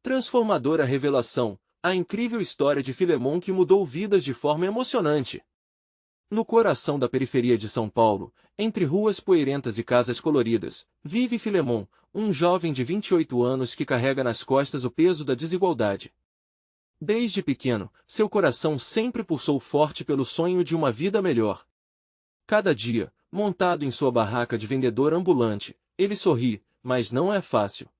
Transformadora revelação, a incrível história de Filemon que mudou vidas de forma emocionante. No coração da periferia de São Paulo, entre ruas poeirentas e casas coloridas, vive Filemon, um jovem de 28 anos que carrega nas costas o peso da desigualdade. Desde pequeno, seu coração sempre pulsou forte pelo sonho de uma vida melhor. Cada dia, montado em sua barraca de vendedor ambulante, ele sorri, mas não é fácil.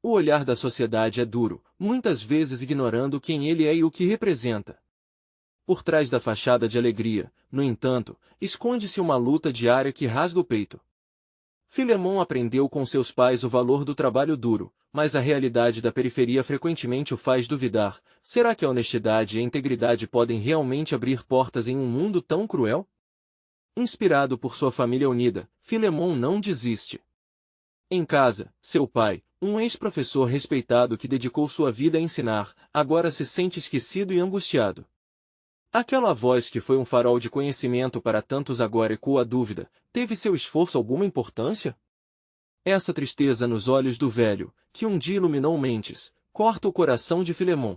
O olhar da sociedade é duro, muitas vezes ignorando quem ele é e o que representa. Por trás da fachada de alegria, no entanto, esconde-se uma luta diária que rasga o peito. Filemon aprendeu com seus pais o valor do trabalho duro, mas a realidade da periferia frequentemente o faz duvidar. Será que a honestidade e a integridade podem realmente abrir portas em um mundo tão cruel? Inspirado por sua família unida, Filemon não desiste. Em casa, seu pai, um ex-professor respeitado que dedicou sua vida a ensinar, agora se sente esquecido e angustiado. Aquela voz que foi um farol de conhecimento para tantos agora ecoa a dúvida: teve seu esforço alguma importância? Essa tristeza nos olhos do velho, que um dia iluminou mentes, corta o coração de Filemon.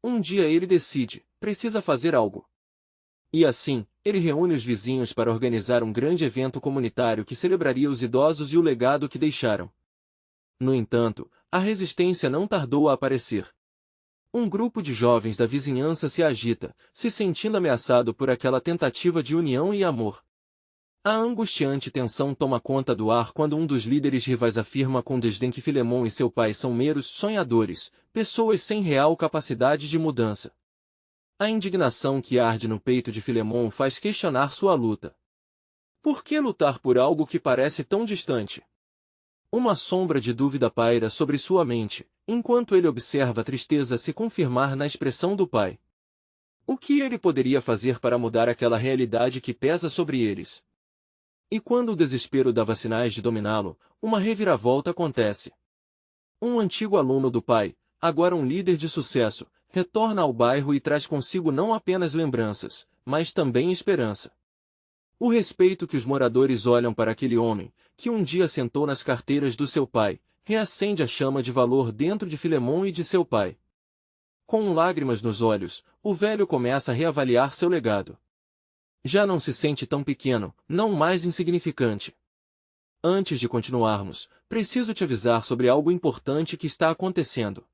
Um dia ele decide, precisa fazer algo. E assim, ele reúne os vizinhos para organizar um grande evento comunitário que celebraria os idosos e o legado que deixaram. No entanto, a resistência não tardou a aparecer. Um grupo de jovens da vizinhança se agita, se sentindo ameaçado por aquela tentativa de união e amor. A angustiante tensão toma conta do ar quando um dos líderes rivais afirma com desdém que Filemon e seu pai são meros sonhadores, pessoas sem real capacidade de mudança. A indignação que arde no peito de Filemon faz questionar sua luta. Por que lutar por algo que parece tão distante? Uma sombra de dúvida paira sobre sua mente, enquanto ele observa a tristeza se confirmar na expressão do pai. O que ele poderia fazer para mudar aquela realidade que pesa sobre eles? E quando o desespero dava sinais de dominá-lo, uma reviravolta acontece. Um antigo aluno do pai, agora um líder de sucesso, retorna ao bairro e traz consigo não apenas lembranças, mas também esperança. O respeito que os moradores olham para aquele homem, que um dia sentou nas carteiras do seu pai, reacende a chama de valor dentro de Filemon e de seu pai. Com lágrimas nos olhos, o velho começa a reavaliar seu legado. Já não se sente tão pequeno, não mais insignificante. Antes de continuarmos, preciso te avisar sobre algo importante que está acontecendo.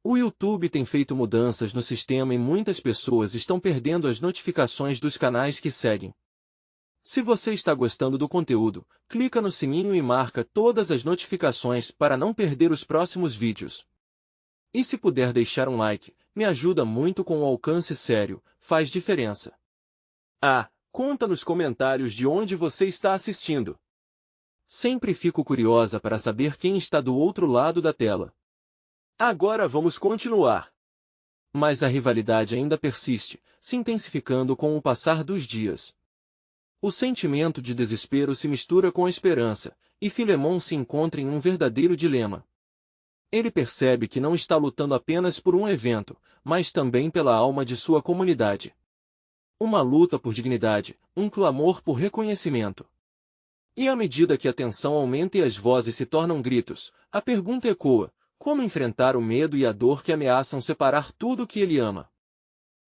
O YouTube tem feito mudanças no sistema e muitas pessoas estão perdendo as notificações dos canais que seguem. Se você está gostando do conteúdo, clica no sininho e marca todas as notificações para não perder os próximos vídeos. E se puder deixar um like, me ajuda muito com o alcance sério, faz diferença. Conta nos comentários de onde você está assistindo. Sempre fico curiosa para saber quem está do outro lado da tela. Agora vamos continuar. Mas a rivalidade ainda persiste, se intensificando com o passar dos dias. O sentimento de desespero se mistura com a esperança, e Filemon se encontra em um verdadeiro dilema. Ele percebe que não está lutando apenas por um evento, mas também pela alma de sua comunidade. Uma luta por dignidade, um clamor por reconhecimento. E à medida que a tensão aumenta e as vozes se tornam gritos, a pergunta ecoa: como enfrentar o medo e a dor que ameaçam separar tudo o que ele ama?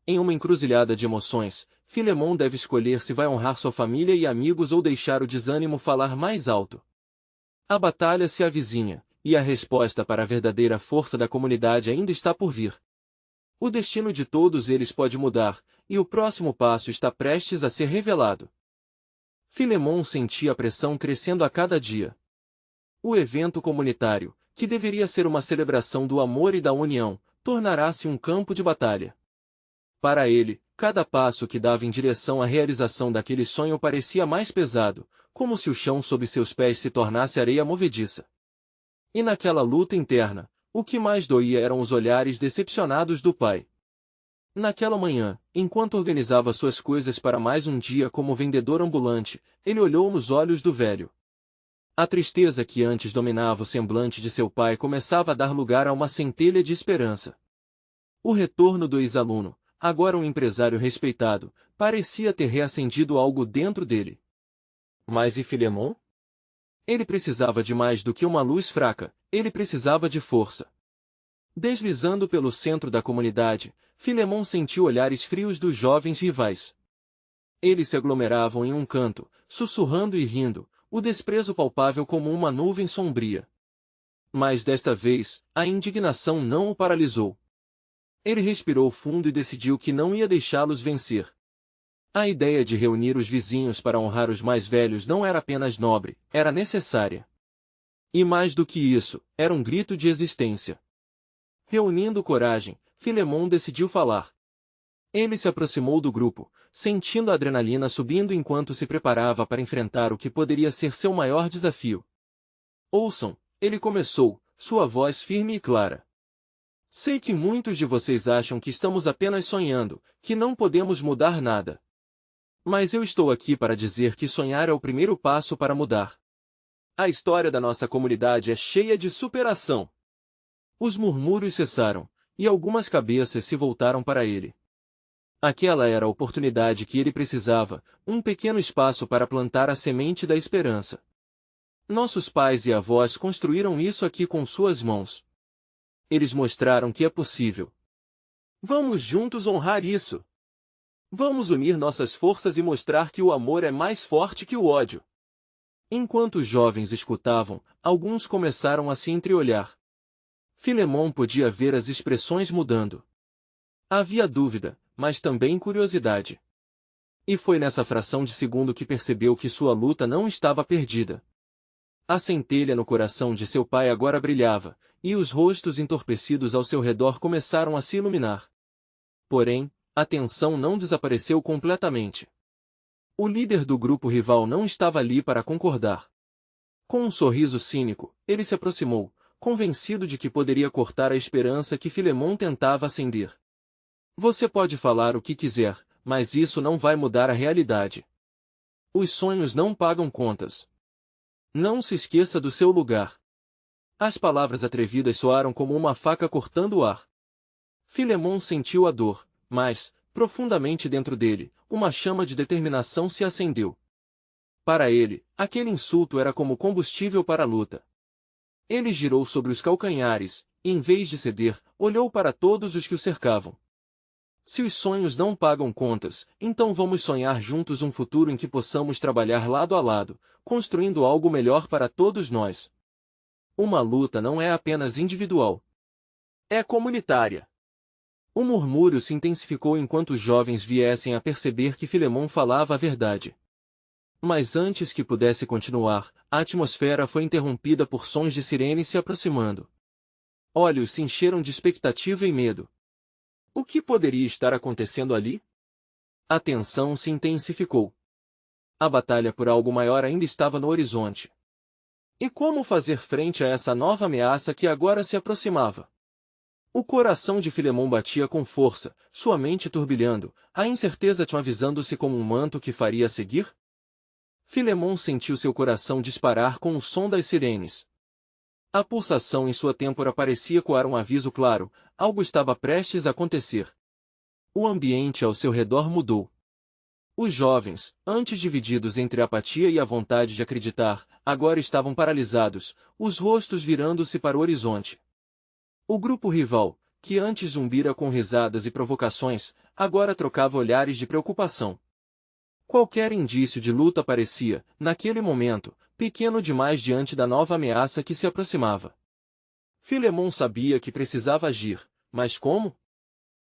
Em uma encruzilhada de emoções, Filemon deve escolher se vai honrar sua família e amigos ou deixar o desânimo falar mais alto. A batalha se avizinha, e a resposta para a verdadeira força da comunidade ainda está por vir. O destino de todos eles pode mudar, e o próximo passo está prestes a ser revelado. Filemon sentia a pressão crescendo a cada dia. O evento comunitário, que deveria ser uma celebração do amor e da união, tornará-se um campo de batalha. Para ele, cada passo que dava em direção à realização daquele sonho parecia mais pesado, como se o chão sob seus pés se tornasse areia movediça. E naquela luta interna, o que mais doía eram os olhares decepcionados do pai. Naquela manhã, enquanto organizava suas coisas para mais um dia como vendedor ambulante, ele olhou nos olhos do velho. A tristeza que antes dominava o semblante de seu pai começava a dar lugar a uma centelha de esperança. O retorno do ex-aluno, agora um empresário respeitado, parecia ter reacendido algo dentro dele. Mas e Filemon? Ele precisava de mais do que uma luz fraca, ele precisava de força. Deslizando pelo centro da comunidade, Filemon sentiu olhares frios dos jovens rivais. Eles se aglomeravam em um canto, sussurrando e rindo, o desprezo palpável como uma nuvem sombria. Mas desta vez, a indignação não o paralisou. Ele respirou fundo e decidiu que não ia deixá-los vencer. A ideia de reunir os vizinhos para honrar os mais velhos não era apenas nobre, era necessária. E mais do que isso, era um grito de existência. Reunindo coragem, Filemon decidiu falar. Ele se aproximou do grupo, sentindo a adrenalina subindo enquanto se preparava para enfrentar o que poderia ser seu maior desafio. Ouçam, ele começou, sua voz firme e clara. Sei que muitos de vocês acham que estamos apenas sonhando, que não podemos mudar nada. Mas eu estou aqui para dizer que sonhar é o primeiro passo para mudar. A história da nossa comunidade é cheia de superação. Os murmúrios cessaram, e algumas cabeças se voltaram para ele. Aquela era a oportunidade que ele precisava, um pequeno espaço para plantar a semente da esperança. Nossos pais e avós construíram isso aqui com suas mãos. Eles mostraram que é possível. Vamos juntos honrar isso. Vamos unir nossas forças e mostrar que o amor é mais forte que o ódio. Enquanto os jovens escutavam, alguns começaram a se entreolhar. Filemon podia ver as expressões mudando. Havia dúvida, mas também curiosidade. E foi nessa fração de segundo que percebeu que sua luta não estava perdida. A centelha no coração de seu pai agora brilhava, e os rostos entorpecidos ao seu redor começaram a se iluminar. Porém, a tensão não desapareceu completamente. O líder do grupo rival não estava ali para concordar. Com um sorriso cínico, ele se aproximou, convencido de que poderia cortar a esperança que Filemon tentava acender. Você pode falar o que quiser, mas isso não vai mudar a realidade. Os sonhos não pagam contas. Não se esqueça do seu lugar. As palavras atrevidas soaram como uma faca cortando o ar. Filemon sentiu a dor, mas, profundamente dentro dele, uma chama de determinação se acendeu. Para ele, aquele insulto era como combustível para a luta. Ele girou sobre os calcanhares, e em vez de ceder, olhou para todos os que o cercavam. Se os sonhos não pagam contas, então vamos sonhar juntos um futuro em que possamos trabalhar lado a lado, construindo algo melhor para todos nós. Uma luta não é apenas individual. É comunitária. O murmúrio se intensificou enquanto os jovens viessem a perceber que Filemon falava a verdade. Mas antes que pudesse continuar, a atmosfera foi interrompida por sons de sirene se aproximando. Olhos se encheram de expectativa e medo. O que poderia estar acontecendo ali? A tensão se intensificou. A batalha por algo maior ainda estava no horizonte. E como fazer frente a essa nova ameaça que agora se aproximava? O coração de Filemon batia com força, sua mente turbilhando, a incerteza avisando-se como um manto que faria a seguir. Filemon sentiu seu coração disparar com o som das sirenes. A pulsação em sua têmpora parecia coar um aviso claro, algo estava prestes a acontecer. O ambiente ao seu redor mudou. Os jovens, antes divididos entre a apatia e a vontade de acreditar, agora estavam paralisados, os rostos virando-se para o horizonte. O grupo rival, que antes zumbira com risadas e provocações, agora trocava olhares de preocupação. Qualquer indício de luta parecia, naquele momento, pequeno demais diante da nova ameaça que se aproximava. Filemon sabia que precisava agir, mas como?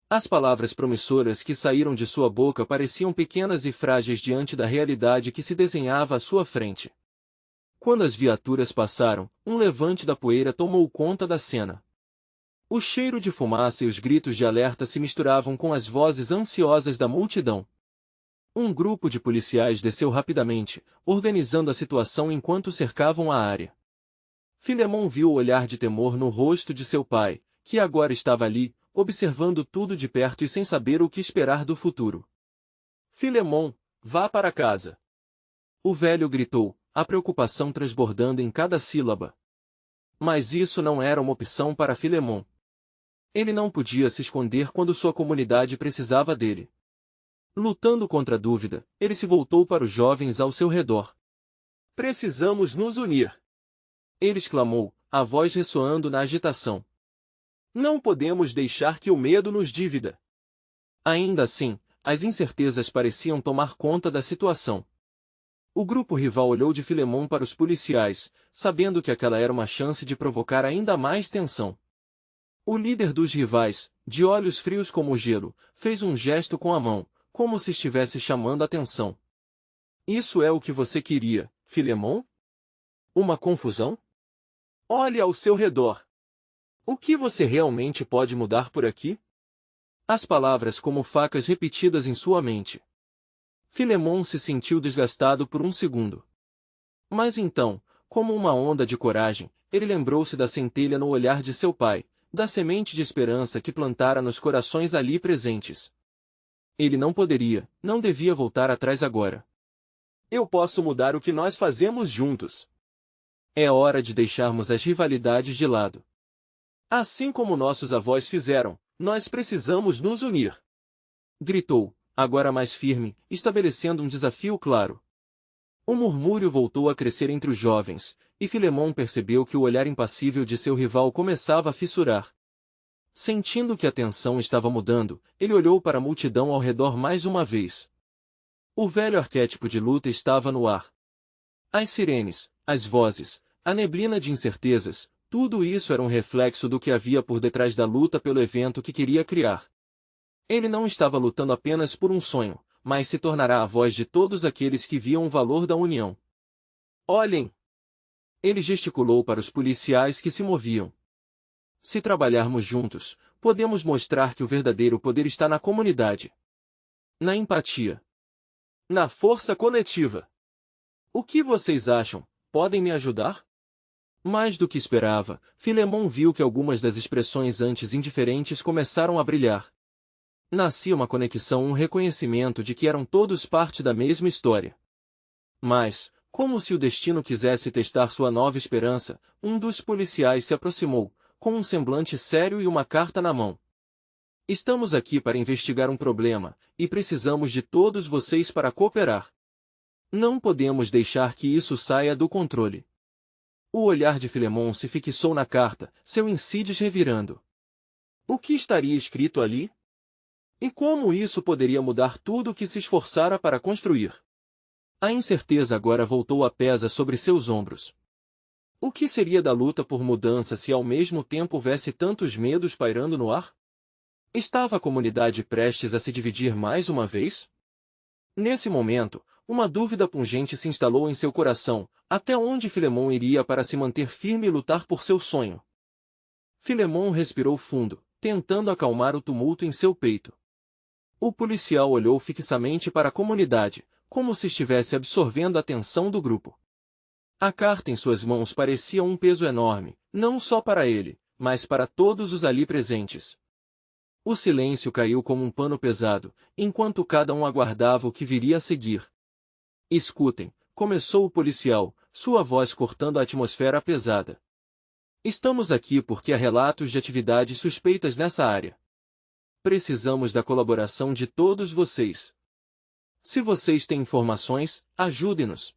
As palavras promissoras que saíram de sua boca pareciam pequenas e frágeis diante da realidade que se desenhava à sua frente. Quando as viaturas passaram, um levante da poeira tomou conta da cena. O cheiro de fumaça e os gritos de alerta se misturavam com as vozes ansiosas da multidão. Um grupo de policiais desceu rapidamente, organizando a situação enquanto cercavam a área. Filemon viu o olhar de temor no rosto de seu pai, que agora estava ali, observando tudo de perto e sem saber o que esperar do futuro. Filemon, vá para casa! O velho gritou, a preocupação transbordando em cada sílaba. Mas isso não era uma opção para Filemon. Ele não podia se esconder quando sua comunidade precisava dele. Lutando contra a dúvida, ele se voltou para os jovens ao seu redor. Precisamos nos unir! Ele exclamou, a voz ressoando na agitação. Não podemos deixar que o medo nos divida. Ainda assim, as incertezas pareciam tomar conta da situação. O grupo rival olhou de Filemon para os policiais, sabendo que aquela era uma chance de provocar ainda mais tensão. O líder dos rivais, de olhos frios como o gelo, fez um gesto com a mão, como se estivesse chamando atenção. Isso é o que você queria, Filemon? Uma confusão? Olhe ao seu redor. O que você realmente pode mudar por aqui? As palavras como facas repetidas em sua mente. Filemon se sentiu desgastado por um segundo. Mas então, como uma onda de coragem, ele lembrou-se da centelha no olhar de seu pai, da semente de esperança que plantara nos corações ali presentes. Ele não poderia, não devia voltar atrás agora. Eu posso mudar o que nós fazemos juntos. É hora de deixarmos as rivalidades de lado. Assim como nossos avós fizeram, nós precisamos nos unir. Gritou, agora mais firme, estabelecendo um desafio claro. O murmúrio voltou a crescer entre os jovens, e Filemon percebeu que o olhar impassível de seu rival começava a fissurar. Sentindo que a tensão estava mudando, ele olhou para a multidão ao redor mais uma vez. O velho arquétipo de luta estava no ar. As sirenes, as vozes, a neblina de incertezas, tudo isso era um reflexo do que havia por detrás da luta pelo evento que queria criar. Ele não estava lutando apenas por um sonho, mas se tornará a voz de todos aqueles que viam o valor da união. Olhem! Ele gesticulou para os policiais que se moviam. Se trabalharmos juntos, podemos mostrar que o verdadeiro poder está na comunidade. Na empatia. Na força coletiva. O que vocês acham? Podem me ajudar? Mais do que esperava, Filemon viu que algumas das expressões antes indiferentes começaram a brilhar. Nascia uma conexão, um reconhecimento de que eram todos parte da mesma história. Mas, como se o destino quisesse testar sua nova esperança, um dos policiais se aproximou, com um semblante sério e uma carta na mão. Estamos aqui para investigar um problema, e precisamos de todos vocês para cooperar. Não podemos deixar que isso saia do controle. O olhar de Filemon se fixou na carta, seu insídios revirando. O que estaria escrito ali? E como isso poderia mudar tudo o que se esforçara para construir? A incerteza agora voltou a pesar sobre seus ombros. O que seria da luta por mudança se ao mesmo tempo houvesse tantos medos pairando no ar? Estava a comunidade prestes a se dividir mais uma vez? Nesse momento, uma dúvida pungente se instalou em seu coração, até onde Filemon iria para se manter firme e lutar por seu sonho. Filemon respirou fundo, tentando acalmar o tumulto em seu peito. O policial olhou fixamente para a comunidade, como se estivesse absorvendo a atenção do grupo. A carta em suas mãos parecia um peso enorme, não só para ele, mas para todos os ali presentes. O silêncio caiu como um pano pesado, enquanto cada um aguardava o que viria a seguir. Escutem, começou o policial, sua voz cortando a atmosfera pesada. Estamos aqui porque há relatos de atividades suspeitas nessa área. Precisamos da colaboração de todos vocês. Se vocês têm informações, ajudem-nos.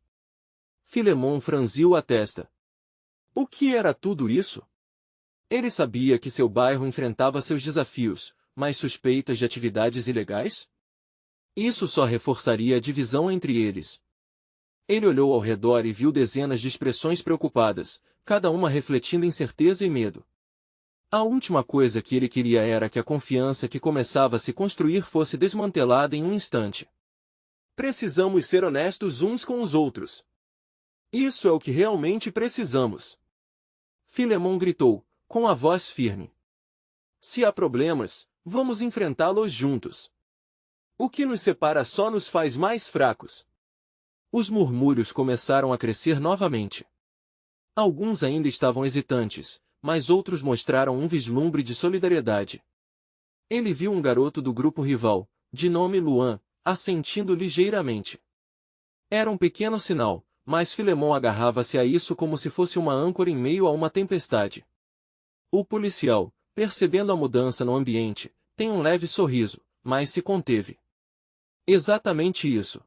Filemon franziu a testa. O que era tudo isso? Ele sabia que seu bairro enfrentava seus desafios, mas suspeitas de atividades ilegais? Isso só reforçaria a divisão entre eles. Ele olhou ao redor e viu dezenas de expressões preocupadas, cada uma refletindo incerteza e medo. A última coisa que ele queria era que a confiança que começava a se construir fosse desmantelada em um instante. Precisamos ser honestos uns com os outros. Isso é o que realmente precisamos. Filemon gritou, com a voz firme. Se há problemas, vamos enfrentá-los juntos. O que nos separa só nos faz mais fracos. Os murmúrios começaram a crescer novamente. Alguns ainda estavam hesitantes, mas outros mostraram um vislumbre de solidariedade. Ele viu um garoto do grupo rival, de nome Luan, assentindo ligeiramente. Era um pequeno sinal, mas Filemon agarrava-se a isso como se fosse uma âncora em meio a uma tempestade. O policial, percebendo a mudança no ambiente, tem um leve sorriso, mas se conteve. Exatamente isso.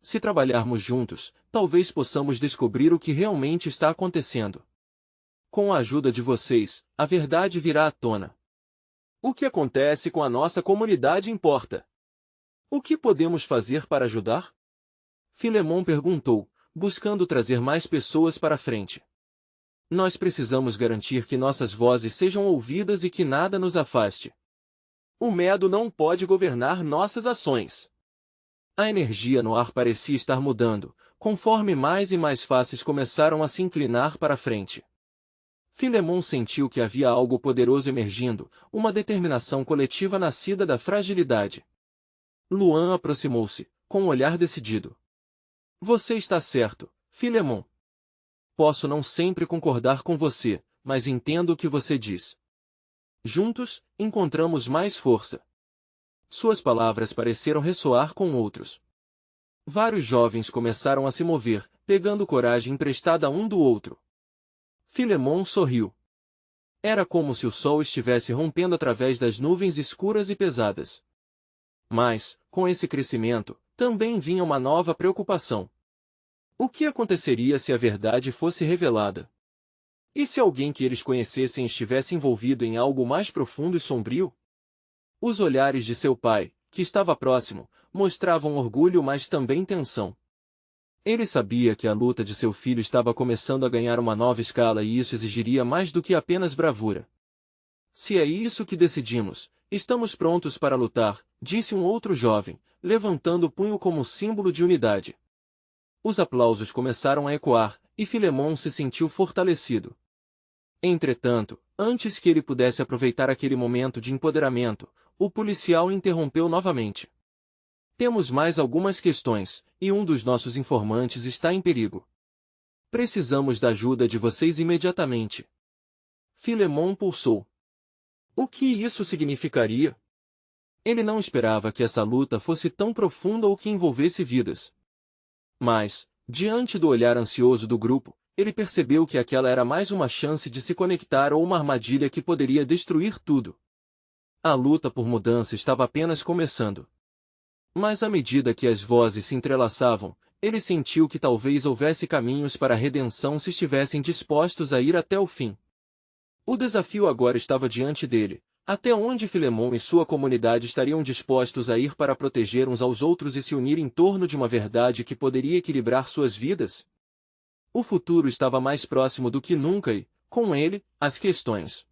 Se trabalharmos juntos, talvez possamos descobrir o que realmente está acontecendo. Com a ajuda de vocês, a verdade virá à tona. O que acontece com a nossa comunidade importa. O que podemos fazer para ajudar? Filemon perguntou, buscando trazer mais pessoas para a frente. Nós precisamos garantir que nossas vozes sejam ouvidas e que nada nos afaste. O medo não pode governar nossas ações. A energia no ar parecia estar mudando, conforme mais e mais faces começaram a se inclinar para a frente. Filemon sentiu que havia algo poderoso emergindo, uma determinação coletiva nascida da fragilidade. Luan aproximou-se, com um olhar decidido. Você está certo, Filemon. Posso não sempre concordar com você, mas entendo o que você diz. Juntos, encontramos mais força. Suas palavras pareceram ressoar com outros. Vários jovens começaram a se mover, pegando coragem emprestada um do outro. Filemon sorriu. Era como se o sol estivesse rompendo através das nuvens escuras e pesadas. Mas, com esse crescimento, também vinha uma nova preocupação. O que aconteceria se a verdade fosse revelada? E se alguém que eles conhecessem estivesse envolvido em algo mais profundo e sombrio? Os olhares de seu pai, que estava próximo, mostravam orgulho mas também tensão. Ele sabia que a luta de seu filho estava começando a ganhar uma nova escala e isso exigiria mais do que apenas bravura. Se é isso que decidimos, estamos prontos para lutar, disse um outro jovem, levantando o punho como símbolo de unidade. Os aplausos começaram a ecoar, e Filemon se sentiu fortalecido. Entretanto, antes que ele pudesse aproveitar aquele momento de empoderamento, o policial interrompeu novamente. Temos mais algumas questões, e um dos nossos informantes está em perigo. Precisamos da ajuda de vocês imediatamente. Filemon pulsou. O que isso significaria? Ele não esperava que essa luta fosse tão profunda ou que envolvesse vidas. Mas, diante do olhar ansioso do grupo, ele percebeu que aquela era mais uma chance de se conectar ou uma armadilha que poderia destruir tudo. A luta por mudança estava apenas começando. Mas à medida que as vozes se entrelaçavam, ele sentiu que talvez houvesse caminhos para a redenção se estivessem dispostos a ir até o fim. O desafio agora estava diante dele. Até onde Filemon e sua comunidade estariam dispostos a ir para proteger uns aos outros e se unir em torno de uma verdade que poderia equilibrar suas vidas? O futuro estava mais próximo do que nunca e, com ele, as questões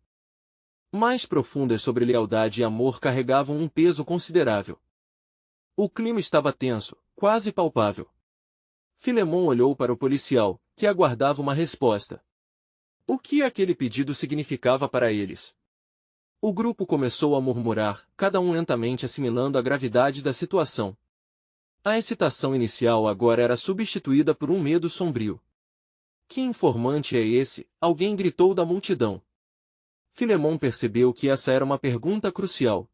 mais profundas sobre lealdade e amor carregavam um peso considerável. O clima estava tenso, quase palpável. Filemon olhou para o policial, que aguardava uma resposta. O que aquele pedido significava para eles? O grupo começou a murmurar, cada um lentamente assimilando a gravidade da situação. A excitação inicial agora era substituída por um medo sombrio. Que informante é esse? Alguém gritou da multidão. Filemon percebeu que essa era uma pergunta crucial.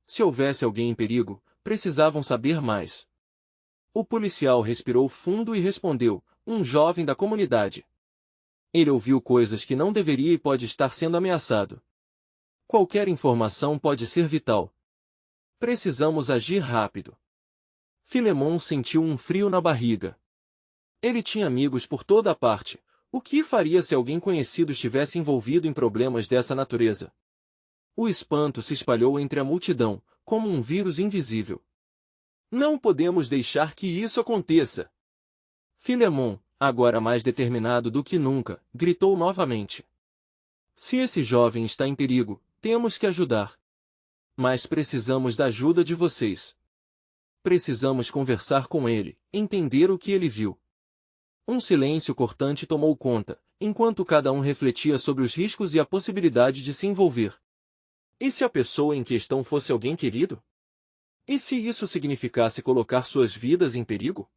Se houvesse alguém em perigo, precisavam saber mais. O policial respirou fundo e respondeu, um jovem da comunidade. Ele ouviu coisas que não deveria e pode estar sendo ameaçado. Qualquer informação pode ser vital. Precisamos agir rápido. Filemon sentiu um frio na barriga. Ele tinha amigos por toda a parte. O que faria se alguém conhecido estivesse envolvido em problemas dessa natureza? O espanto se espalhou entre a multidão, como um vírus invisível. Não podemos deixar que isso aconteça. Filemon, agora mais determinado do que nunca, gritou novamente. Se esse jovem está em perigo, temos que ajudar. Mas precisamos da ajuda de vocês. Precisamos conversar com ele, entender o que ele viu. Um silêncio cortante tomou conta, enquanto cada um refletia sobre os riscos e a possibilidade de se envolver. E se a pessoa em questão fosse alguém querido? E se isso significasse colocar suas vidas em perigo?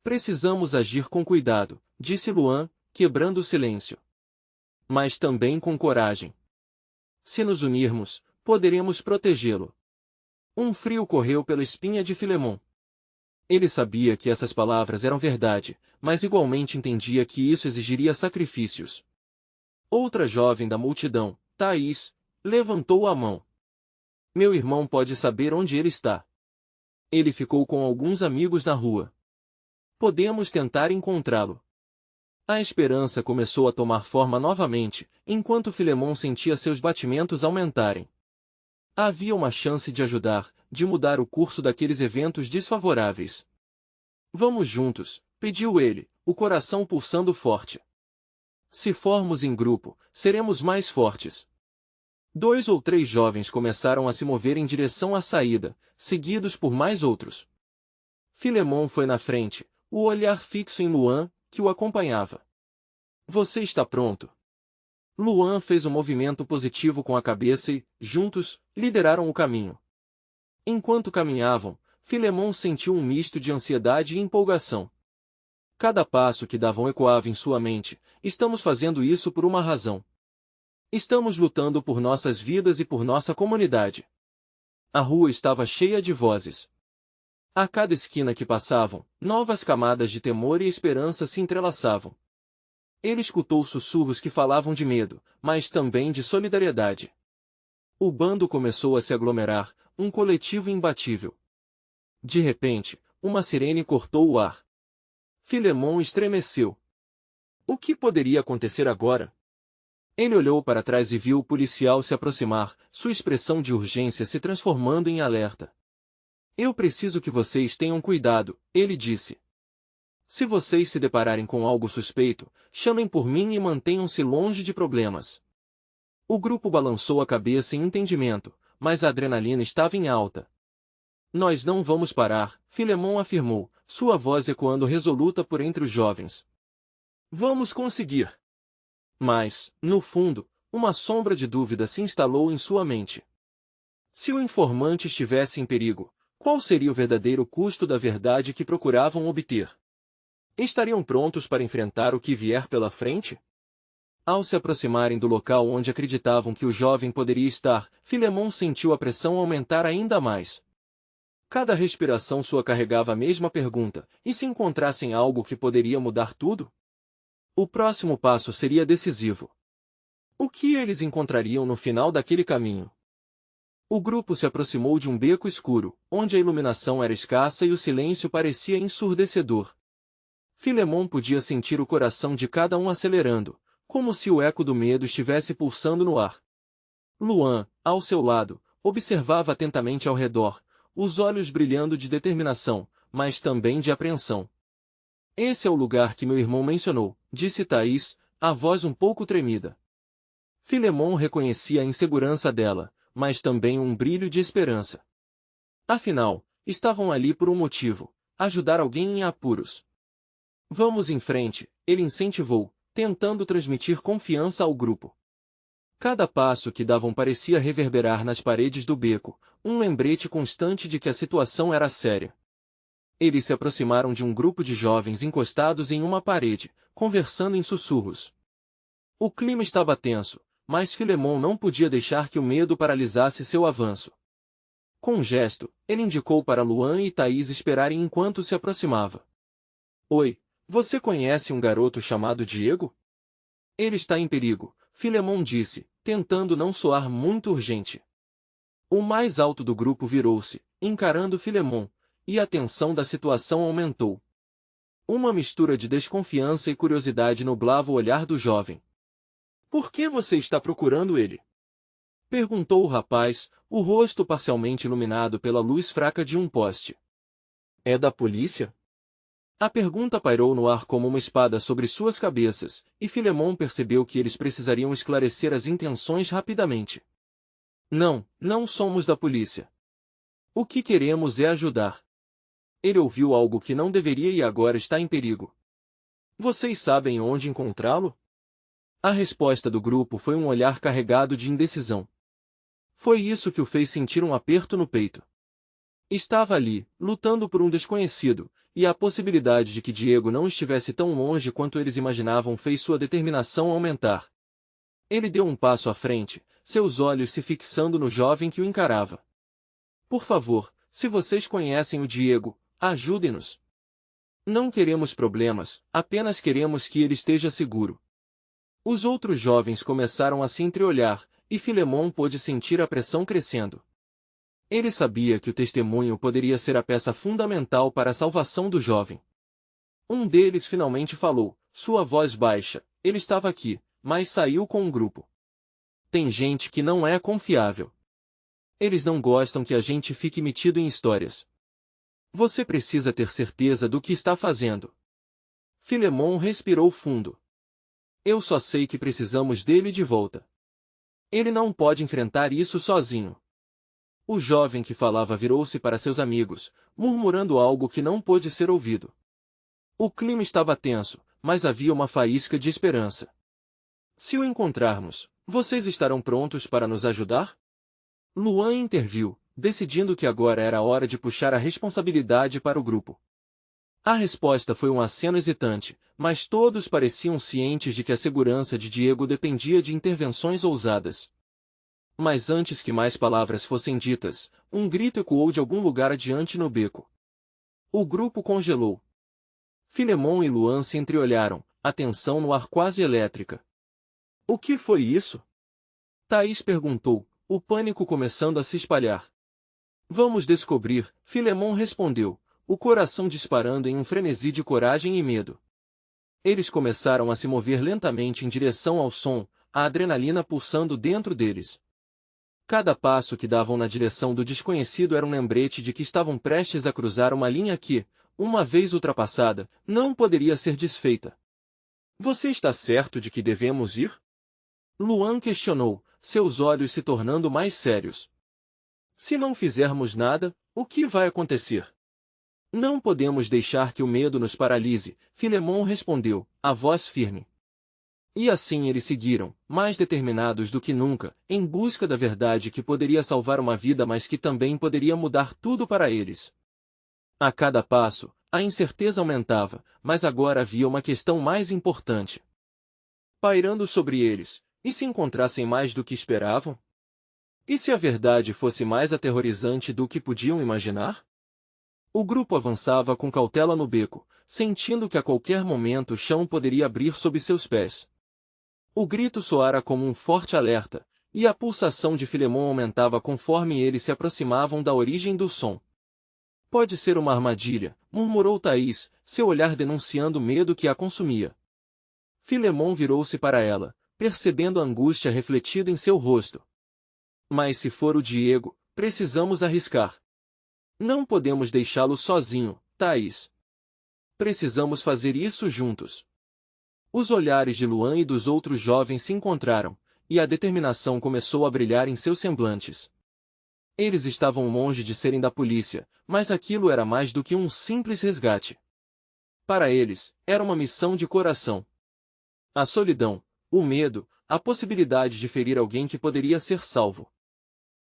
Precisamos agir com cuidado, disse Luan, quebrando o silêncio. Mas também com coragem. Se nos unirmos, poderemos protegê-lo. Um frio correu pela espinha de Filemon. Ele sabia que essas palavras eram verdade, mas igualmente entendia que isso exigiria sacrifícios. Outra jovem da multidão, Thaís, levantou a mão. Meu irmão pode saber onde ele está. Ele ficou com alguns amigos na rua. Podemos tentar encontrá-lo. A esperança começou a tomar forma novamente, enquanto Filemon sentia seus batimentos aumentarem. Havia uma chance de ajudar, de mudar o curso daqueles eventos desfavoráveis. Vamos juntos, pediu ele, o coração pulsando forte. Se formos em grupo, seremos mais fortes. 2 ou 3 jovens começaram a se mover em direção à saída, seguidos por mais outros. Filemon foi na frente, o olhar fixo em Luan, que o acompanhava. Você está pronto? Luan fez um movimento positivo com a cabeça e, juntos, lideraram o caminho. Enquanto caminhavam, Filemon sentiu um misto de ansiedade e empolgação. Cada passo que davam ecoava em sua mente: estamos fazendo isso por uma razão. Estamos lutando por nossas vidas e por nossa comunidade. A rua estava cheia de vozes. A cada esquina que passavam, novas camadas de temor e esperança se entrelaçavam. Ele escutou sussurros que falavam de medo, mas também de solidariedade. O bando começou a se aglomerar, um coletivo imbatível. De repente, uma sirene cortou o ar. Filemon estremeceu. O que poderia acontecer agora? Ele olhou para trás e viu o policial se aproximar, sua expressão de urgência se transformando em alerta. Eu preciso que vocês tenham cuidado, ele disse. Se vocês se depararem com algo suspeito, chamem por mim e mantenham-se longe de problemas. O grupo balançou a cabeça em entendimento, mas a adrenalina estava em alta. Nós não vamos parar, Filemon afirmou, sua voz ecoando resoluta por entre os jovens. Vamos conseguir. Mas, no fundo, uma sombra de dúvida se instalou em sua mente. Se o informante estivesse em perigo, qual seria o verdadeiro custo da verdade que procuravam obter? Estariam prontos para enfrentar o que vier pela frente? Ao se aproximarem do local onde acreditavam que o jovem poderia estar, Filemon sentiu a pressão aumentar ainda mais. Cada respiração sua carregava a mesma pergunta: e se encontrassem algo que poderia mudar tudo? O próximo passo seria decisivo. O que eles encontrariam no final daquele caminho? O grupo se aproximou de um beco escuro, onde a iluminação era escassa e o silêncio parecia ensurdecedor. Filemon podia sentir o coração de cada um acelerando, como se o eco do medo estivesse pulsando no ar. Luan, ao seu lado, observava atentamente ao redor, os olhos brilhando de determinação, mas também de apreensão. Esse é o lugar que meu irmão mencionou, disse Thaís, a voz um pouco tremida. Filemon reconhecia a insegurança dela, mas também um brilho de esperança. Afinal, estavam ali por um motivo: ajudar alguém em apuros. Vamos em frente, ele incentivou, tentando transmitir confiança ao grupo. Cada passo que davam parecia reverberar nas paredes do beco, um lembrete constante de que a situação era séria. Eles se aproximaram de um grupo de jovens encostados em uma parede, conversando em sussurros. O clima estava tenso, mas Filemon não podia deixar que o medo paralisasse seu avanço. Com um gesto, ele indicou para Luan e Thaís esperarem enquanto se aproximava. Oi, você conhece um garoto chamado Diego? Ele está em perigo, Filemon disse, tentando não soar muito urgente. O mais alto do grupo virou-se, encarando Filemon, e a tensão da situação aumentou. Uma mistura de desconfiança e curiosidade nublava o olhar do jovem. Por que você está procurando ele? Perguntou o rapaz, o rosto parcialmente iluminado pela luz fraca de um poste. É da polícia? A pergunta pairou no ar como uma espada sobre suas cabeças, e Filemon percebeu que eles precisariam esclarecer as intenções rapidamente. Não, não somos da polícia. O que queremos é ajudar. Ele ouviu algo que não deveria e agora está em perigo. Vocês sabem onde encontrá-lo? A resposta do grupo foi um olhar carregado de indecisão. Foi isso que o fez sentir um aperto no peito. Estava ali, lutando por um desconhecido, e a possibilidade de que Diego não estivesse tão longe quanto eles imaginavam fez sua determinação aumentar. Ele deu um passo à frente, seus olhos se fixando no jovem que o encarava. Por favor, se vocês conhecem o Diego, ajudem-nos. Não queremos problemas, apenas queremos que ele esteja seguro. Os outros jovens começaram a se entreolhar, e Filemon pôde sentir a pressão crescendo. Ele sabia que o testemunho poderia ser a peça fundamental para a salvação do jovem. Um deles finalmente falou: sua voz baixa, ele estava aqui, mas saiu com um grupo. Tem gente que não é confiável. Eles não gostam que a gente fique metido em histórias. Você precisa ter certeza do que está fazendo. Filemon respirou fundo. Eu só sei que precisamos dele de volta. Ele não pode enfrentar isso sozinho. O jovem que falava virou-se para seus amigos, murmurando algo que não pôde ser ouvido. O clima estava tenso, mas havia uma faísca de esperança. Se o encontrarmos, vocês estarão prontos para nos ajudar? Luan interviu, decidindo que agora era a hora de puxar a responsabilidade para o grupo. A resposta foi um aceno hesitante, mas todos pareciam cientes de que a segurança de Diego dependia de intervenções ousadas. Mas antes que mais palavras fossem ditas, um grito ecoou de algum lugar adiante no beco. O grupo congelou. Filemon e Luan se entreolharam, a tensão no ar quase elétrica. O que foi isso? Thaís perguntou, o pânico começando a se espalhar. Vamos descobrir, Filemon respondeu, o coração disparando em um frenesi de coragem e medo. Eles começaram a se mover lentamente em direção ao som, a adrenalina pulsando dentro deles. Cada passo que davam na direção do desconhecido era um lembrete de que estavam prestes a cruzar uma linha que, uma vez ultrapassada, não poderia ser desfeita. Você está certo de que devemos ir? Luan questionou, seus olhos se tornando mais sérios. Se não fizermos nada, o que vai acontecer? Não podemos deixar que o medo nos paralise, Filemon respondeu, a voz firme. E assim eles seguiram, mais determinados do que nunca, em busca da verdade que poderia salvar uma vida mas que também poderia mudar tudo para eles. A cada passo, a incerteza aumentava, mas agora havia uma questão mais importante. Pairando sobre eles, e se encontrassem mais do que esperavam? E se a verdade fosse mais aterrorizante do que podiam imaginar? O grupo avançava com cautela no beco, sentindo que a qualquer momento o chão poderia abrir sob seus pés. O grito soara como um forte alerta, e a pulsação de Filemon aumentava conforme eles se aproximavam da origem do som. Pode ser uma armadilha, murmurou Thaís, seu olhar denunciando o medo que a consumia. Filemon virou-se para ela, percebendo a angústia refletida em seu rosto. Mas se for o Diego, precisamos arriscar. Não podemos deixá-lo sozinho, Thaís. Precisamos fazer isso juntos. Os olhares de Luan e dos outros jovens se encontraram, e a determinação começou a brilhar em seus semblantes. Eles estavam longe de serem da polícia, mas aquilo era mais do que um simples resgate. Para eles, era uma missão de coração. A solidão, o medo, a possibilidade de ferir alguém que poderia ser salvo.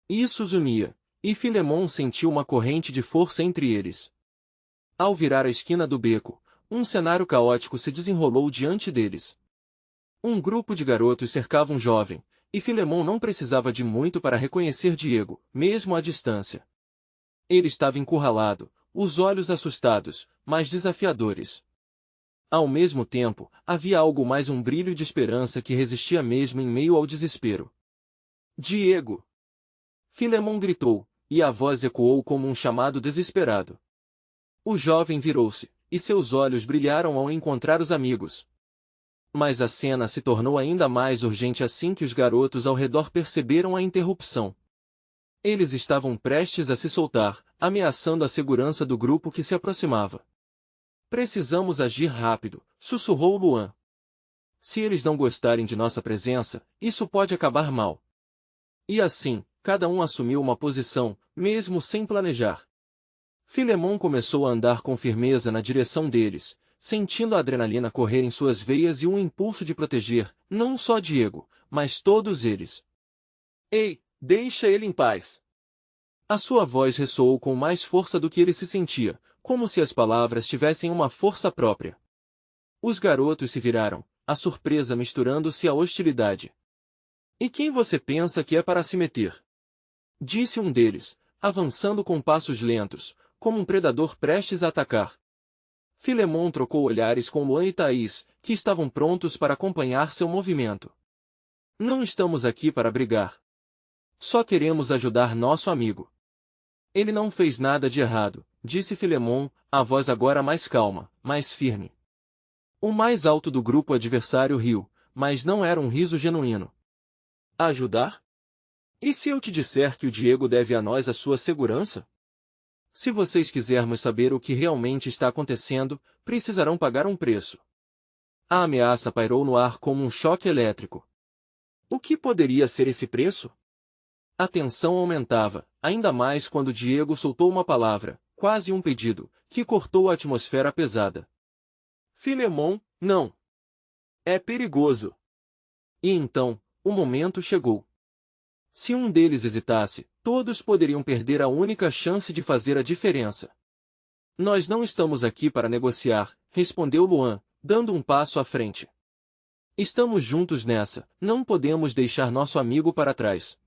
Isso os unia, e Filemon sentiu uma corrente de força entre eles. Ao virar a esquina do beco, um cenário caótico se desenrolou diante deles. Um grupo de garotos cercava um jovem, e Filemon não precisava de muito para reconhecer Diego, mesmo à distância. Ele estava encurralado, os olhos assustados, mas desafiadores. Ao mesmo tempo, havia algo mais, um brilho de esperança que resistia mesmo em meio ao desespero. Diego! Filemon gritou, e a voz ecoou como um chamado desesperado. O jovem virou-se, e seus olhos brilharam ao encontrar os amigos. Mas a cena se tornou ainda mais urgente assim que os garotos ao redor perceberam a interrupção. Eles estavam prestes a se soltar, ameaçando a segurança do grupo que se aproximava. Precisamos agir rápido, sussurrou Luan. Se eles não gostarem de nossa presença, isso pode acabar mal. E assim, cada um assumiu uma posição, mesmo sem planejar. Filemon começou a andar com firmeza na direção deles, sentindo a adrenalina correr em suas veias e um impulso de proteger, não só Diego, mas todos eles. Ei, deixa ele em paz! A sua voz ressoou com mais força do que ele se sentia, como se as palavras tivessem uma força própria. Os garotos se viraram, a surpresa misturando-se à hostilidade. E quem você pensa que é para se meter? Disse um deles, avançando com passos lentos, como um predador prestes a atacar. Filemon trocou olhares com Luan e Thaís, que estavam prontos para acompanhar seu movimento. Não estamos aqui para brigar. Só queremos ajudar nosso amigo. Ele não fez nada de errado, disse Filemon, a voz agora mais calma, mais firme. O mais alto do grupo adversário riu, mas não era um riso genuíno. Ajudar? E se eu te disser que o Diego deve a nós a sua segurança? Se vocês quisermos saber o que realmente está acontecendo, precisarão pagar um preço. A ameaça pairou no ar como um choque elétrico. O que poderia ser esse preço? A tensão aumentava, ainda mais quando Diego soltou uma palavra, quase um pedido, que cortou a atmosfera pesada. Filemon, não. É perigoso. E então, o momento chegou. Se um deles hesitasse, todos poderiam perder a única chance de fazer a diferença. Nós não estamos aqui para negociar, respondeu Luan, dando um passo à frente. Estamos juntos nessa, não podemos deixar nosso amigo para trás.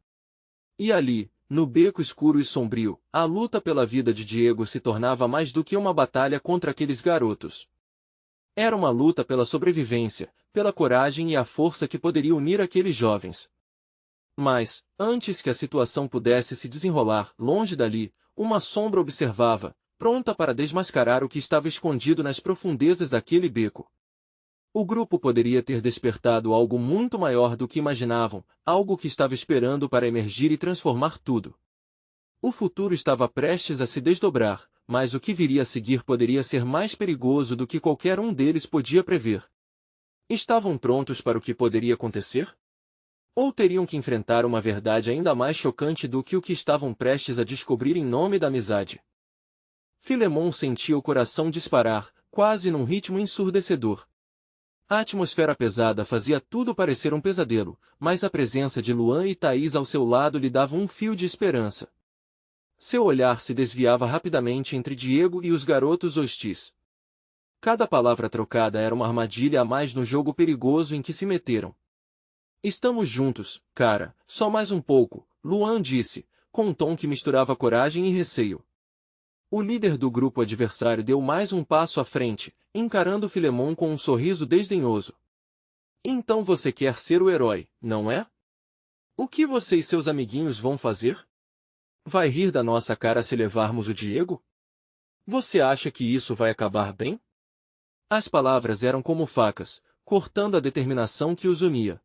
E ali, no beco escuro e sombrio, a luta pela vida de Diego se tornava mais do que uma batalha contra aqueles garotos. Era uma luta pela sobrevivência, pela coragem e a força que poderia unir aqueles jovens. Mas, antes que a situação pudesse se desenrolar, longe dali, uma sombra observava, pronta para desmascarar o que estava escondido nas profundezas daquele beco. O grupo poderia ter despertado algo muito maior do que imaginavam, algo que estava esperando para emergir e transformar tudo. O futuro estava prestes a se desdobrar, mas o que viria a seguir poderia ser mais perigoso do que qualquer um deles podia prever. Estavam prontos para o que poderia acontecer? Ou teriam que enfrentar uma verdade ainda mais chocante do que o que estavam prestes a descobrir em nome da amizade? Filemon sentia o coração disparar, quase num ritmo ensurdecedor. A atmosfera pesada fazia tudo parecer um pesadelo, mas a presença de Luan e Thaís ao seu lado lhe dava um fio de esperança. Seu olhar se desviava rapidamente entre Diego e os garotos hostis. Cada palavra trocada era uma armadilha a mais no jogo perigoso em que se meteram. Estamos juntos, cara, só mais um pouco, Luan disse, com um tom que misturava coragem e receio. O líder do grupo adversário deu mais um passo à frente, encarando Filemon com um sorriso desdenhoso. Então você quer ser o herói, não é? O que você e seus amiguinhos vão fazer? Vai rir da nossa cara se levarmos o Diego? Você acha que isso vai acabar bem? As palavras eram como facas, cortando a determinação que os unia.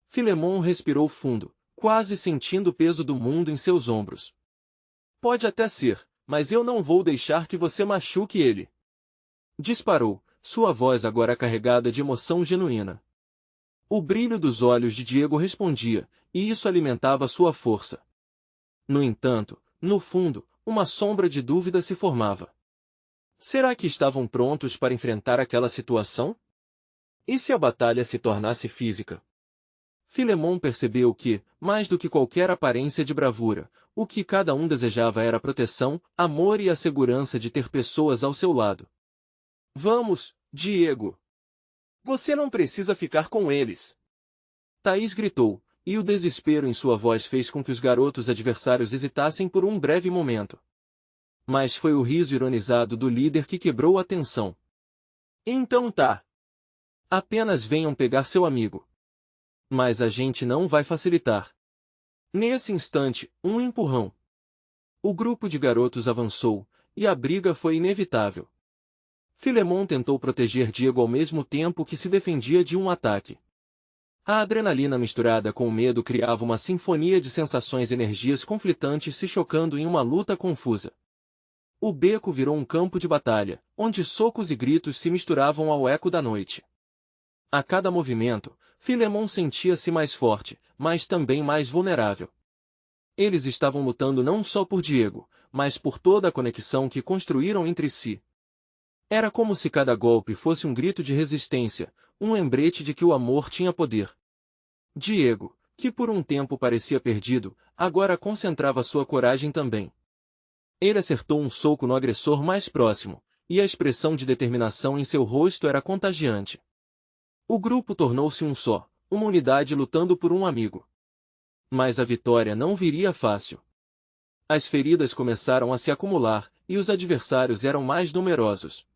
Filemon respirou fundo, quase sentindo o peso do mundo em seus ombros. Pode até ser, mas eu não vou deixar que você machuque ele. Disparou, sua voz agora carregada de emoção genuína. O brilho dos olhos de Diego respondia, e isso alimentava sua força. No entanto, no fundo, uma sombra de dúvida se formava. Será que estavam prontos para enfrentar aquela situação? E se a batalha se tornasse física? Filemon percebeu que, mais do que qualquer aparência de bravura, o que cada um desejava era proteção, amor e a segurança de ter pessoas ao seu lado. Vamos, Diego! Você não precisa ficar com eles! Thaís gritou, e o desespero em sua voz fez com que os garotos adversários hesitassem por um breve momento. Mas foi o riso ironizado do líder que quebrou a tensão. Então tá. Apenas venham pegar seu amigo. Mas a gente não vai facilitar. Nesse instante, um empurrão. O grupo de garotos avançou, e a briga foi inevitável. Filemon tentou proteger Diego ao mesmo tempo que se defendia de um ataque. A adrenalina misturada com o medo criava uma sinfonia de sensações e energias conflitantes se chocando em uma luta confusa. O beco virou um campo de batalha, onde socos e gritos se misturavam ao eco da noite. A cada movimento, Filemon sentia-se mais forte, mas também mais vulnerável. Eles estavam lutando não só por Diego, mas por toda a conexão que construíram entre si. Era como se cada golpe fosse um grito de resistência, um lembrete de que o amor tinha poder. Diego, que por um tempo parecia perdido, agora concentrava sua coragem também. Ele acertou um soco no agressor mais próximo, e a expressão de determinação em seu rosto era contagiante. O grupo tornou-se um só, uma unidade lutando por um amigo. Mas a vitória não viria fácil. As feridas começaram a se acumular, e os adversários eram mais numerosos.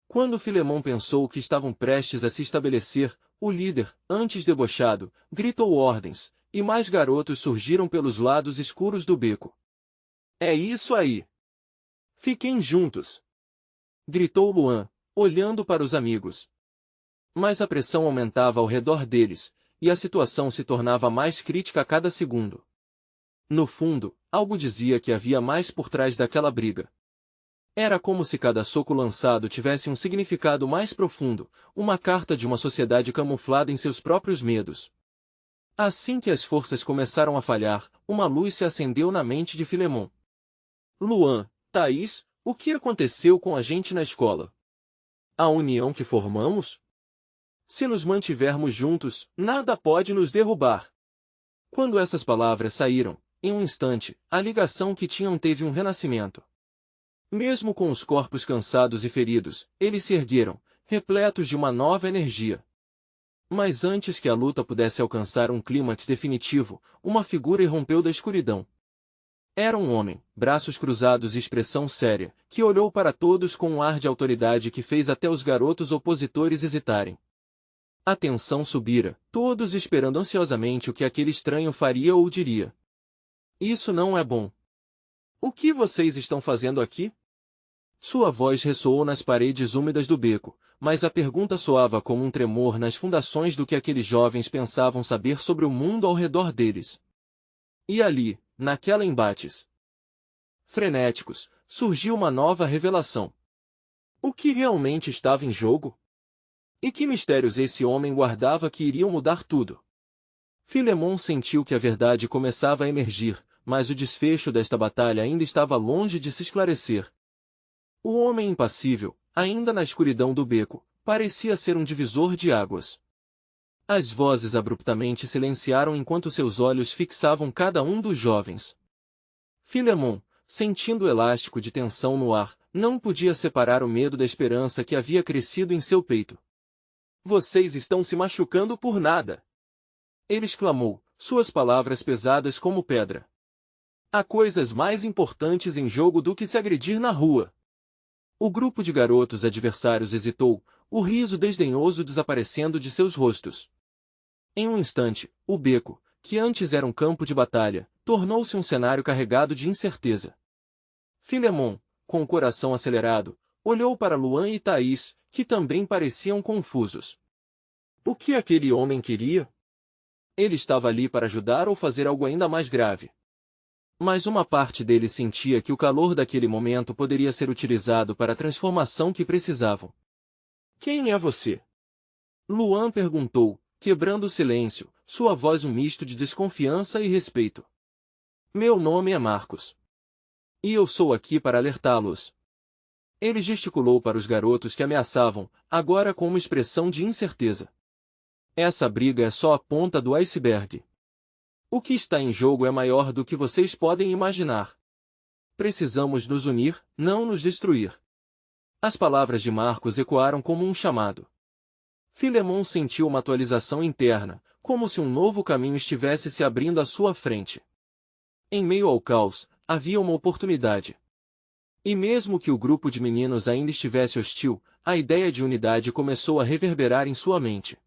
Quando Filemon pensou que estavam prestes a se estabelecer, o líder, antes debochado, gritou ordens, e mais garotos surgiram pelos lados escuros do beco. É isso aí! Fiquem juntos! Gritou Luan, olhando para os amigos. Mas a pressão aumentava ao redor deles, e a situação se tornava mais crítica a cada segundo. No fundo, algo dizia que havia mais por trás daquela briga. Era como se cada soco lançado tivesse um significado mais profundo, uma carta de uma sociedade camuflada em seus próprios medos. Assim que as forças começaram a falhar, uma luz se acendeu na mente de Filemon. Luan, Thaís, o que aconteceu com a gente na escola? A união que formamos? Se nos mantivermos juntos, nada pode nos derrubar. Quando essas palavras saíram, em um instante, a ligação que tinham teve um renascimento. Mesmo com os corpos cansados e feridos, eles se ergueram, repletos de uma nova energia. Mas antes que a luta pudesse alcançar um clímax definitivo, uma figura irrompeu da escuridão. Era um homem, braços cruzados e expressão séria, que olhou para todos com um ar de autoridade que fez até os garotos opositores hesitarem. A tensão subira, todos esperando ansiosamente o que aquele estranho faria ou diria. Isso não é bom. O que vocês estão fazendo aqui? Sua voz ressoou nas paredes úmidas do beco, mas a pergunta soava como um tremor nas fundações do que aqueles jovens pensavam saber sobre o mundo ao redor deles. E ali, naquela embates frenéticos, surgiu uma nova revelação. O que realmente estava em jogo? E que mistérios esse homem guardava que iriam mudar tudo? Filemon sentiu que a verdade começava a emergir, mas o desfecho desta batalha ainda estava longe de se esclarecer. O homem impassível, ainda na escuridão do beco, parecia ser um divisor de águas. As vozes abruptamente silenciaram enquanto seus olhos fixavam cada um dos jovens. Filemon, sentindo o elástico de tensão no ar, não podia separar o medo da esperança que havia crescido em seu peito. Vocês estão se machucando por nada. Ele exclamou, suas palavras pesadas como pedra. Há coisas mais importantes em jogo do que se agredir na rua. O grupo de garotos adversários hesitou, o riso desdenhoso desaparecendo de seus rostos. Em um instante, o beco, que antes era um campo de batalha, tornou-se um cenário carregado de incerteza. Filemon, com o coração acelerado, olhou para Luan e Thaís, que também pareciam confusos. O que aquele homem queria? Ele estava ali para ajudar ou fazer algo ainda mais grave? Mas uma parte dele sentia que o calor daquele momento poderia ser utilizado para a transformação que precisavam. Quem é você? Luan perguntou, quebrando o silêncio, sua voz um misto de desconfiança e respeito. Meu nome é Marcos. E eu sou aqui para alertá-los. Ele gesticulou para os garotos que ameaçavam, agora com uma expressão de incerteza. Essa briga é só a ponta do iceberg. O que está em jogo é maior do que vocês podem imaginar. Precisamos nos unir, não nos destruir. As palavras de Marcos ecoaram como um chamado. Filemon sentiu uma atualização interna, como se um novo caminho estivesse se abrindo à sua frente. Em meio ao caos, havia uma oportunidade. E mesmo que o grupo de meninos ainda estivesse hostil, a ideia de unidade começou a reverberar em sua mente.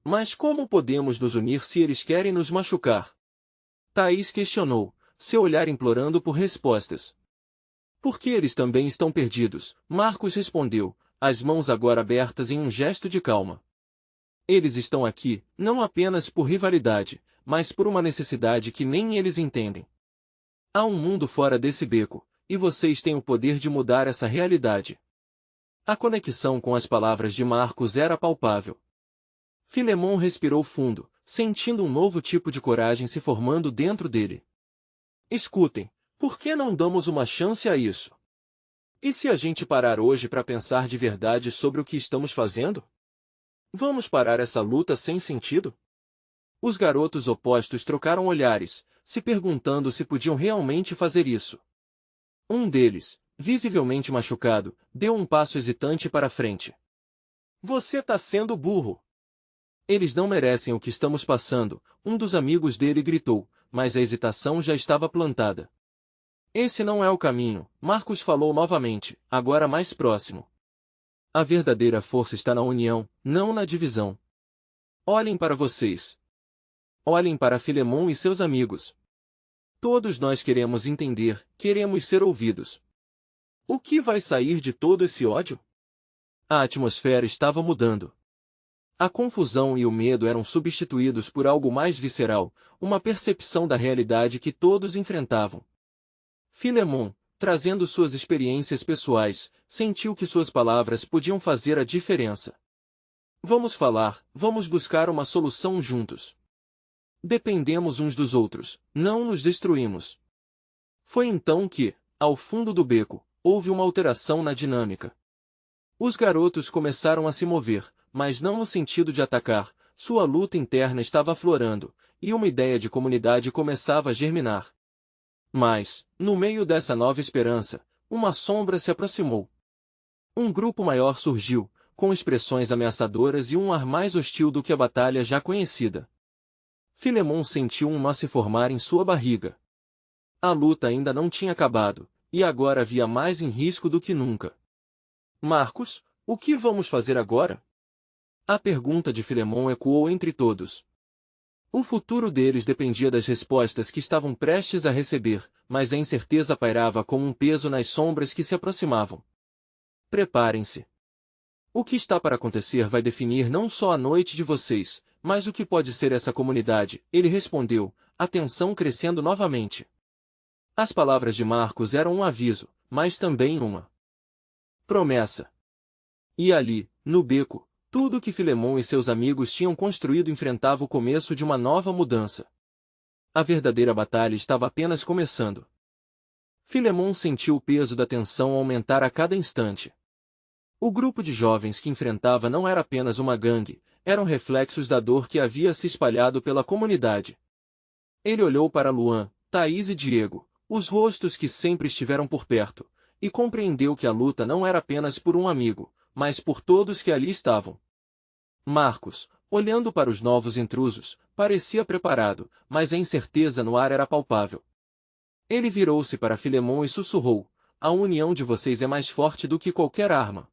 Mas como podemos nos unir se eles querem nos machucar? Thaís questionou, seu olhar implorando por respostas. Porque eles também estão perdidos, Marcos respondeu, as mãos agora abertas em um gesto de calma. Eles estão aqui, não apenas por rivalidade, mas por uma necessidade que nem eles entendem. Há um mundo fora desse beco, e vocês têm o poder de mudar essa realidade. A conexão com as palavras de Marcos era palpável. Filemon respirou fundo, sentindo um novo tipo de coragem se formando dentro dele. Escutem, por que não damos uma chance a isso? E se a gente parar hoje para pensar de verdade sobre o que estamos fazendo? Vamos parar essa luta sem sentido? Os garotos opostos trocaram olhares, se perguntando se podiam realmente fazer isso. Um deles, visivelmente machucado, deu um passo hesitante para a frente. Você tá sendo burro. Eles não merecem o que estamos passando, um dos amigos dele gritou, mas a hesitação já estava plantada. Esse não é o caminho, Marcos falou novamente, agora mais próximo. A verdadeira força está na união, não na divisão. Olhem para vocês. Olhem para Filemon e seus amigos. Todos nós queremos entender, queremos ser ouvidos. O que vai sair de todo esse ódio? A atmosfera estava mudando. A confusão e o medo eram substituídos por algo mais visceral, uma percepção da realidade que todos enfrentavam. Filemon, trazendo suas experiências pessoais, sentiu que suas palavras podiam fazer a diferença. Vamos falar, vamos buscar uma solução juntos. Dependemos uns dos outros, não nos destruímos. Foi então que, ao fundo do beco, houve uma alteração na dinâmica. Os garotos começaram a se mover, mas não no sentido de atacar, sua luta interna estava aflorando, e uma ideia de comunidade começava a germinar. Mas, no meio dessa nova esperança, uma sombra se aproximou. Um grupo maior surgiu, com expressões ameaçadoras e um ar mais hostil do que a batalha já conhecida. Filemon sentiu um nó se formar em sua barriga. A luta ainda não tinha acabado, e agora havia mais em risco do que nunca. Marcos, o que vamos fazer agora? A pergunta de Filemon ecoou entre todos. O futuro deles dependia das respostas que estavam prestes a receber, mas a incerteza pairava como um peso nas sombras que se aproximavam. Preparem-se. O que está para acontecer vai definir não só a noite de vocês, mas o que pode ser essa comunidade, ele respondeu, a tensão crescendo novamente. As palavras de Marcos eram um aviso, mas também uma promessa. E ali, no beco, tudo que Filemon e seus amigos tinham construído enfrentava o começo de uma nova mudança. A verdadeira batalha estava apenas começando. Filemon sentiu o peso da tensão aumentar a cada instante. O grupo de jovens que enfrentava não era apenas uma gangue, eram reflexos da dor que havia se espalhado pela comunidade. Ele olhou para Luan, Thaís e Diego, os rostos que sempre estiveram por perto, e compreendeu que a luta não era apenas por um amigo, mas por todos que ali estavam. Marcos, olhando para os novos intrusos, parecia preparado, mas a incerteza no ar era palpável. Ele virou-se para Filemon e sussurrou, a união de vocês é mais forte do que qualquer arma.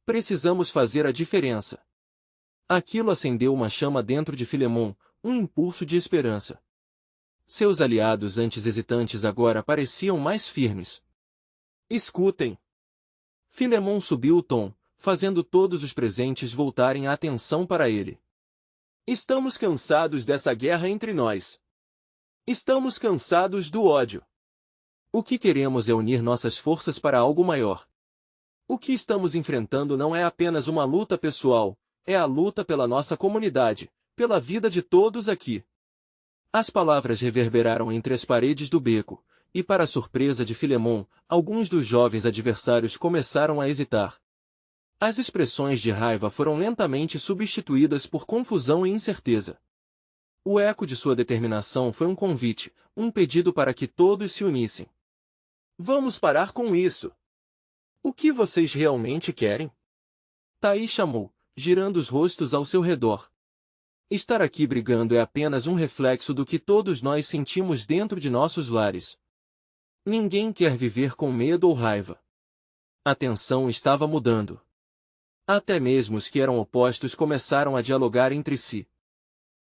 Precisamos fazer a diferença. Aquilo acendeu uma chama dentro de Filemon, um impulso de esperança. Seus aliados antes hesitantes agora pareciam mais firmes. Escutem! Filemon subiu o tom, fazendo todos os presentes voltarem a atenção para ele. Estamos cansados dessa guerra entre nós. Estamos cansados do ódio. O que queremos é unir nossas forças para algo maior. O que estamos enfrentando não é apenas uma luta pessoal, é a luta pela nossa comunidade, pela vida de todos aqui. As palavras reverberaram entre as paredes do beco, e para a surpresa de Filemon, alguns dos jovens adversários começaram a hesitar. As expressões de raiva foram lentamente substituídas por confusão e incerteza. O eco de sua determinação foi um convite, um pedido para que todos se unissem. Vamos parar com isso! O que vocês realmente querem? Thaís chamou, girando os rostos ao seu redor. Estar aqui brigando é apenas um reflexo do que todos nós sentimos dentro de nossos lares. Ninguém quer viver com medo ou raiva. A tensão estava mudando. Até mesmo os que eram opostos começaram a dialogar entre si.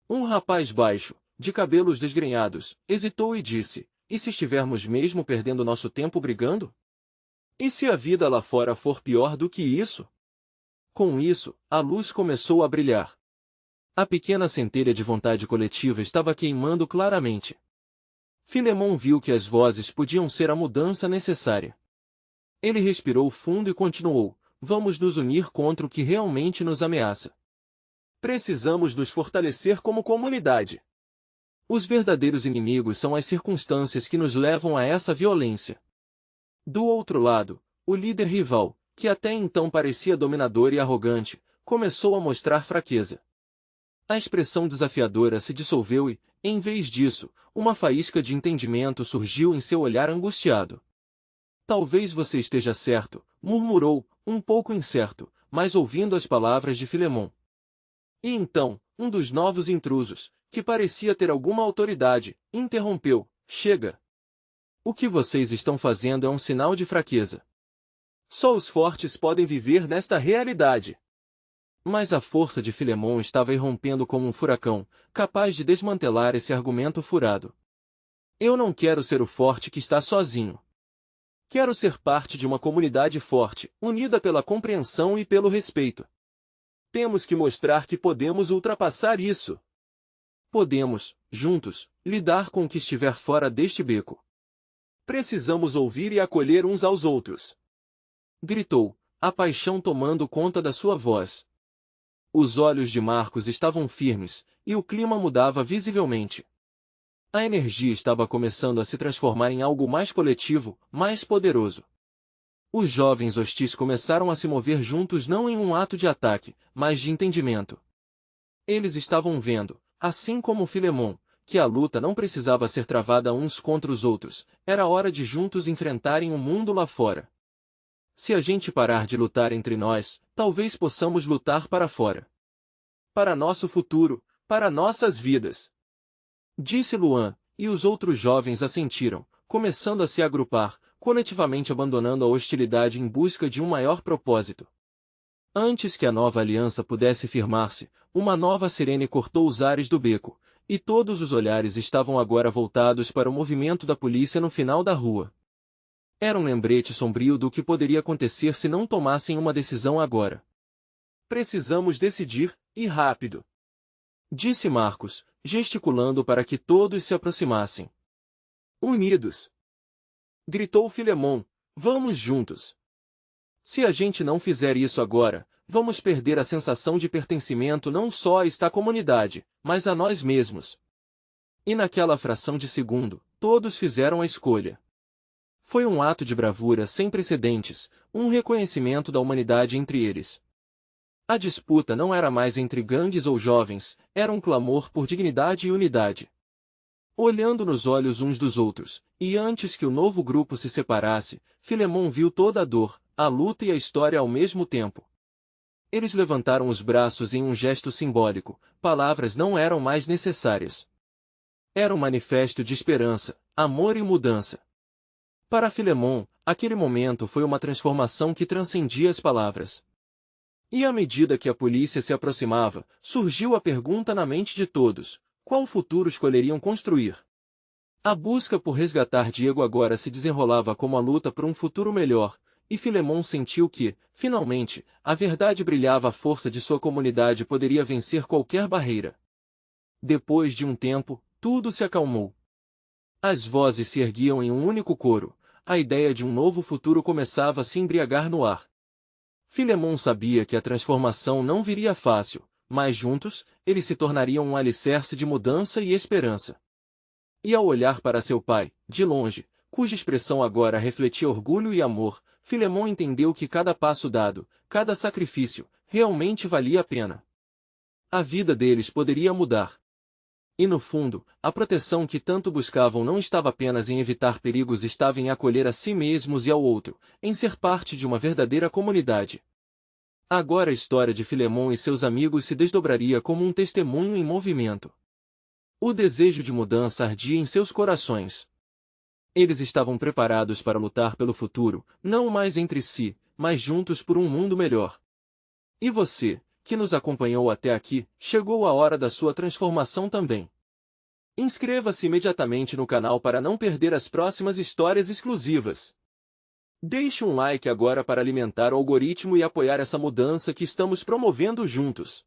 Um rapaz baixo, de cabelos desgrenhados, hesitou e disse, e se estivermos mesmo perdendo nosso tempo brigando? E se a vida lá fora for pior do que isso? Com isso, a luz começou a brilhar. A pequena centelha de vontade coletiva estava queimando claramente. Filemon viu que as vozes podiam ser a mudança necessária. Ele respirou fundo e continuou, vamos nos unir contra o que realmente nos ameaça. Precisamos nos fortalecer como comunidade. Os verdadeiros inimigos são as circunstâncias que nos levam a essa violência. Do outro lado, o líder rival, que até então parecia dominador e arrogante, começou a mostrar fraqueza. A expressão desafiadora se dissolveu e, em vez disso, uma faísca de entendimento surgiu em seu olhar angustiado. Talvez você esteja certo, murmurou, um pouco incerto, mas ouvindo as palavras de Filemon. E então, um dos novos intrusos, que parecia ter alguma autoridade, interrompeu, chega! O que vocês estão fazendo é um sinal de fraqueza. Só os fortes podem viver nesta realidade. Mas a força de Filemon estava irrompendo como um furacão, capaz de desmantelar esse argumento furado. Eu não quero ser o forte que está sozinho. Quero ser parte de uma comunidade forte, unida pela compreensão e pelo respeito. Temos que mostrar que podemos ultrapassar isso. Podemos, juntos, lidar com o que estiver fora deste beco. Precisamos ouvir e acolher uns aos outros. Gritou, a paixão tomando conta da sua voz. Os olhos de Marcos estavam firmes, e o clima mudava visivelmente. A energia estava começando a se transformar em algo mais coletivo, mais poderoso. Os jovens hostis começaram a se mover juntos não em um ato de ataque, mas de entendimento. Eles estavam vendo, assim como Filemon, que a luta não precisava ser travada uns contra os outros, era hora de juntos enfrentarem o mundo lá fora. Se a gente parar de lutar entre nós, talvez possamos lutar para fora. Para nosso futuro, para nossas vidas. Disse Luan, e os outros jovens assentiram, começando a se agrupar, coletivamente abandonando a hostilidade em busca de um maior propósito. Antes que a nova aliança pudesse firmar-se, uma nova sirene cortou os ares do beco, e todos os olhares estavam agora voltados para o movimento da polícia no final da rua. Era um lembrete sombrio do que poderia acontecer se não tomassem uma decisão agora. Precisamos decidir, e rápido. Disse Marcos, gesticulando para que todos se aproximassem. Unidos! Gritou Filemon, vamos juntos! Se a gente não fizer isso agora, vamos perder a sensação de pertencimento não só a esta comunidade, mas a nós mesmos. E naquela fração de segundo, todos fizeram a escolha. Foi um ato de bravura sem precedentes, um reconhecimento da humanidade entre eles. A disputa não era mais entre gangues ou jovens, era um clamor por dignidade e unidade. Olhando nos olhos uns dos outros, e antes que o novo grupo se separasse, Filemon viu toda a dor, a luta e a história ao mesmo tempo. Eles levantaram os braços em um gesto simbólico, palavras não eram mais necessárias. Era um manifesto de esperança, amor e mudança. Para Filemon, aquele momento foi uma transformação que transcendia as palavras. E à medida que a polícia se aproximava, surgiu a pergunta na mente de todos: qual futuro escolheriam construir? A busca por resgatar Diego agora se desenrolava como a luta por um futuro melhor, e Filemon sentiu que, finalmente, a verdade brilhava, a força de sua comunidade poderia vencer qualquer barreira. Depois de um tempo, tudo se acalmou. As vozes se erguiam em um único coro, a ideia de um novo futuro começava a se embriagar no ar. Filemon sabia que a transformação não viria fácil, mas juntos, eles se tornariam um alicerce de mudança e esperança. E ao olhar para seu pai, de longe, cuja expressão agora refletia orgulho e amor, Filemon entendeu que cada passo dado, cada sacrifício, realmente valia a pena. A vida deles poderia mudar. E no fundo, a proteção que tanto buscavam não estava apenas em evitar perigos, estava em acolher a si mesmos e ao outro, em ser parte de uma verdadeira comunidade. Agora a história de Filemon e seus amigos se desdobraria como um testemunho em movimento. O desejo de mudança ardia em seus corações. Eles estavam preparados para lutar pelo futuro, não mais entre si, mas juntos por um mundo melhor. E você, que nos acompanhou até aqui, chegou a hora da sua transformação também. Inscreva-se imediatamente no canal para não perder as próximas histórias exclusivas. Deixe um like agora para alimentar o algoritmo e apoiar essa mudança que estamos promovendo juntos.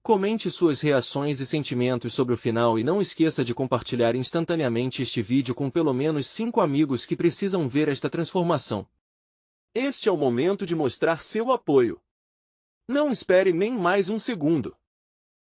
Comente suas reações e sentimentos sobre o final e não esqueça de compartilhar instantaneamente este vídeo com pelo menos 5 amigos que precisam ver esta transformação. Este é o momento de mostrar seu apoio. Não espere nem mais um segundo.